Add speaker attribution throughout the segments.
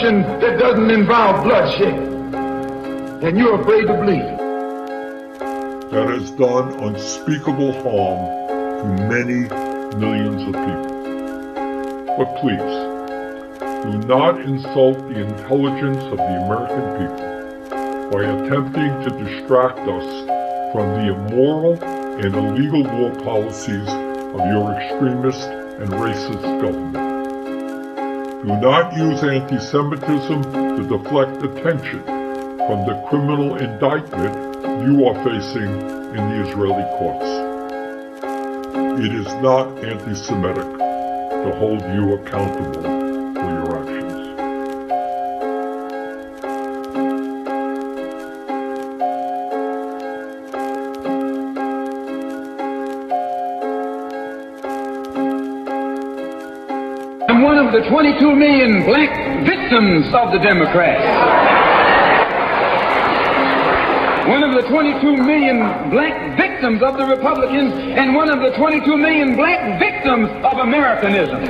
Speaker 1: revolution that doesn't involve bloodshed. And you're afraid to bleed.
Speaker 2: That has done unspeakable harm to many millions of people. But please, do not insult the intelligence of the American people by attempting to distract us from the immoral and illegal war policies of your extremist and racist government. Do not use anti-Semitism to deflect attention from the criminal indictment you are facing in the Israeli courts. It is not anti-Semitic to hold you accountable for your actions.
Speaker 1: I'm one of the 22 million black victims of the Democrats. One of the 22 million black victims of the Republicans, and one of the 22 million black victims of Americanism.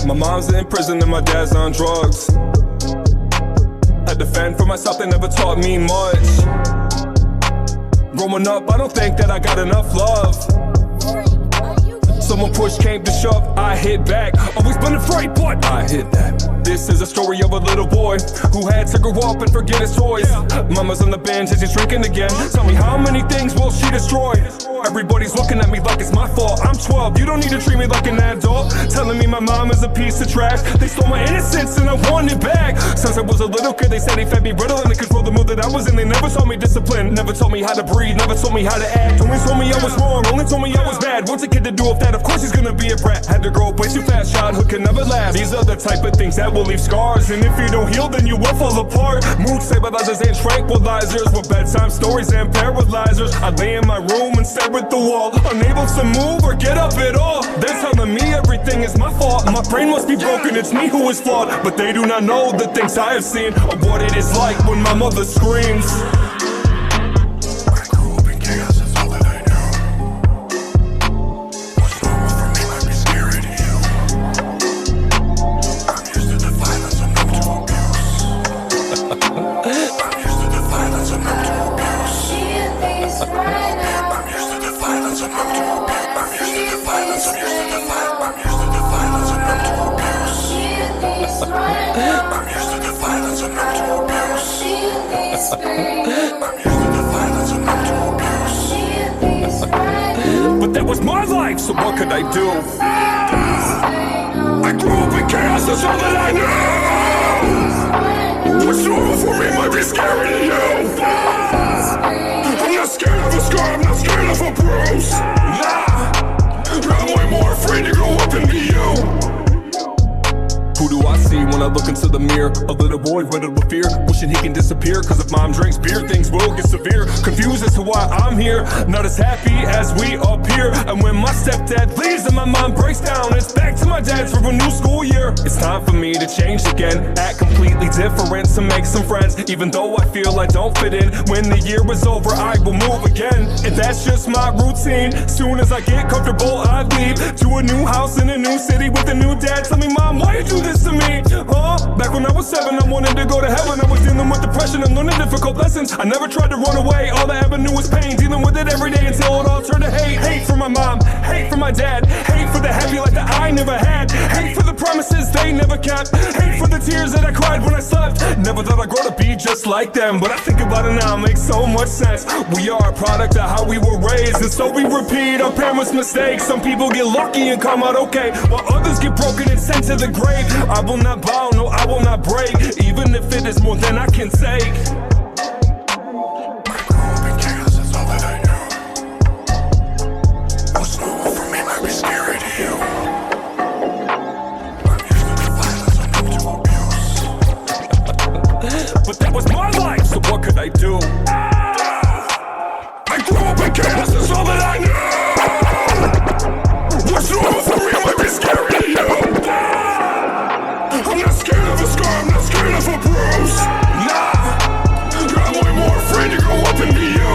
Speaker 3: My mom's in prison and my dad's on drugs. Had to fend for myself, they never taught me much. Growing up, I don't think that I got enough love. Someone push came to shove, I hit back. Always been afraid, but I hit that. This is a story of a little boy who had to grow up and forget his toys. Mama's on the bench and she's drinking again. Tell me, how many things will she destroy? Everybody's looking at me like it's my fault. I'm 12, you don't need to treat me like an adult. Telling me my mom is a piece of trash. They stole my innocence and I want it back. Since I was a little kid, they said they fed me Ritalin to control the mood that I was in. They never taught me discipline, never taught me how to breathe, never taught me how to act. Only told me I was wrong, only told me I was bad. What's a kid to do with that? Of course he's gonna be a brat. Had to grow up way too fast, childhood can never last. These are the type of things that will leave scars, and if you don't heal, then you will fall apart. Mood stabilizers and tranquilizers with bedtime stories and paralyzers. I lay in my room and stare at the wall, unable to move or get up at all. They're telling me everything is my fault. My brain must be broken, it's me who is flawed. But they do not know the things I have seen, or what it is like when my mother screams. But that was my life, so what could I do? I grew up in chaos, that's all that I knew. What's normal for me might be scary to you. I'm not scared of a scar, I'm not scared of a bruise. Nah, I'm way more afraid to grow up and be you. Who do I see when I look into the mirror? A little boy riddled with fear, wishing he can disappear. Cause if mom drinks beer, things will get severe. Confused as to why I'm here, not as happy as we appear. And when my stepdad leaves and my mom breaks down, it's back to my dad's for a new school year. It's time for me to change again, act completely different to make some friends. Even though I feel I don't fit in, when the year is over I will move again. And that's just my routine. Soon as I get comfortable I leave to a new house in a new city with a new dad. Tell me, mom, why you do this to me? Back when I was 7, I wanted to go to heaven. I was dealing with depression and learning difficult lessons. I never tried to run away, all I ever knew was pain. Dealing with it every day until it all turned to hate. Hate for my mom, hate for my dad, hate for the happy life that I never had, hate for the promises they never kept. Hate for the tears that I cried when I slept. Never thought I'd grow to be just like them, but I think about it now, it makes so much sense. We are a product of how we were raised, and so we repeat our parents' mistakes. Some people get lucky and come out okay, while others get broken and sent to the grave. I will not bow, no, I will not break, even if it is more than I can take. But that was my life, so what could I do? I grew up in chaos, that's all that I knew. What's normal for me might be scary to you. I'm not scared of a scar, I'm not scared of a bruise. Nah, I'm way more afraid to grow up and be you.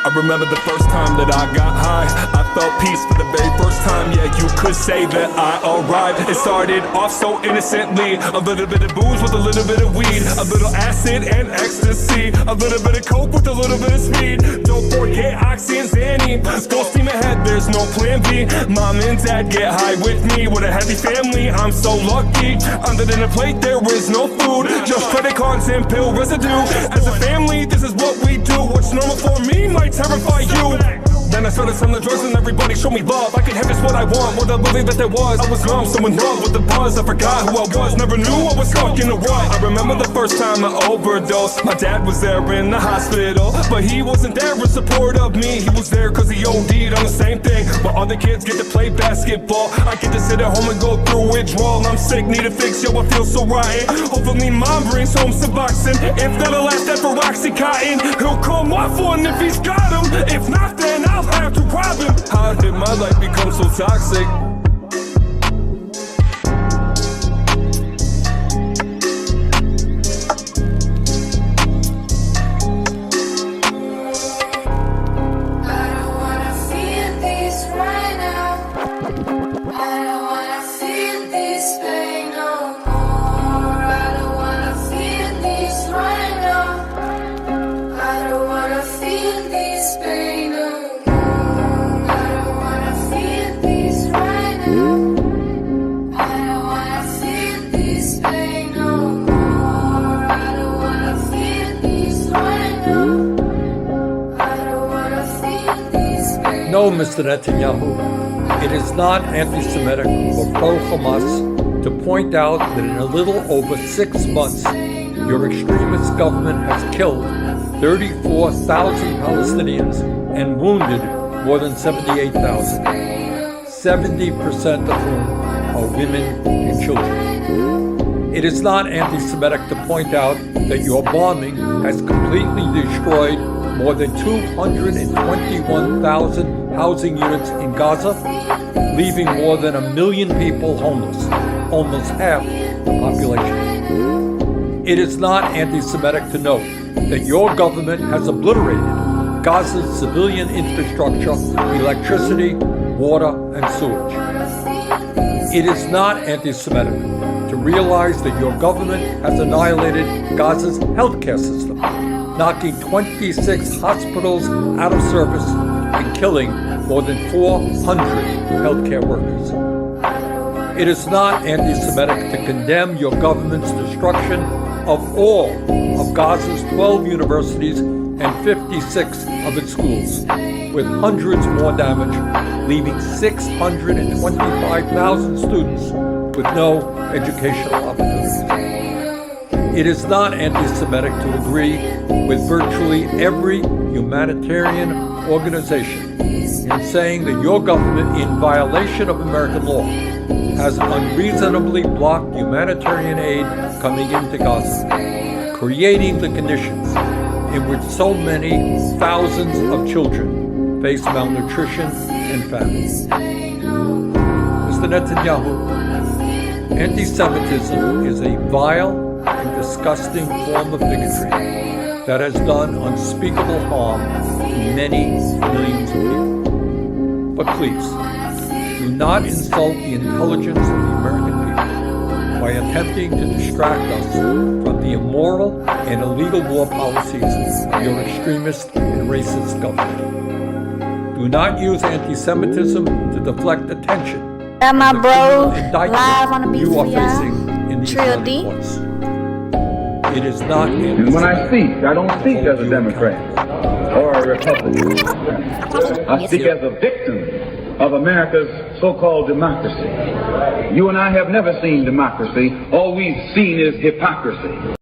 Speaker 3: I remember the first time that I got high. I felt peace for the very first time. Yeah, you could say that I arrived. It started off so innocently. A little bit of booze with a little bit of weed, a little acid and ecstasy, a little bit of coke with a little bit of speed. Don't forget Oxy and Xanny. Full steam ahead, there's no plan B. Mom and dad get high with me. With a happy family, I'm so lucky. Under the plate there is no food, just credit cards and pill residue. As a family, this is what we do. What's normal for me might terrify you. Then I started selling drugs and everybody showed me love. I could have just what I want, more than believe that there was. I was numb, so in love with the buzz. I forgot who I was, never knew I was stuck in a rut. I remember the first time I overdosed. My dad was there in the hospital, but he wasn't there in support of me. He was there cause he OD'd on the same thing. While other kids get to play basketball, I get to sit at home and go through withdrawal. I'm sick, need a fix, yo, I feel so rotten. Hopefully mom brings home Suboxone. If not, I'll ask that for Oxycontin. He'll come off one if he's got him. If not, then I'll have to rob him. How did my life become so toxic?
Speaker 4: No, Mr. Netanyahu, it is not anti-Semitic or pro-Hamas to point out that in a little over 6 months, your extremist government has killed 34,000 Palestinians and wounded more than 78,000, 70% of whom are women and children. It is not anti-Semitic to point out that your bombing has completely destroyed more than 221,000 housing units in Gaza, leaving more than 1 million people homeless, almost half the population. It is not anti-Semitic to note that your government has obliterated Gaza's civilian infrastructure, electricity, water, and sewage. It is not anti-Semitic to realize that your government has annihilated Gaza's healthcare system, knocking 26 hospitals out of service and killing more than 400 healthcare workers. It is not anti-Semitic to condemn your government's destruction of all of Gaza's 12 universities and 56 of its schools, with hundreds more damage, leaving 625,000 students with no educational opportunities. It is not anti-Semitic to agree with virtually every humanitarian organization in saying that your government, in violation of American law, has unreasonably blocked humanitarian aid coming into Gaza, creating the conditions in which so many thousands of children face malnutrition and famine. Mr. Netanyahu, anti-Semitism is a vile and disgusting form of bigotry that has done unspeakable harm to many millions of people. But please, do not insult the intelligence of the American people by attempting to distract us from the immoral and illegal war policies of your extremist and racist government. Do not use anti-Semitism to deflect attention
Speaker 5: Got my
Speaker 4: the
Speaker 5: bro
Speaker 4: indictment
Speaker 5: live on the
Speaker 4: you are
Speaker 5: BCI.
Speaker 4: facing in these
Speaker 5: Trill D.
Speaker 4: courts. It is not
Speaker 1: And when I speak, I don't speak as a Democrat or a Republican. I speak as a victim of America's so-called democracy. You and I have never seen democracy. All we've seen is hypocrisy.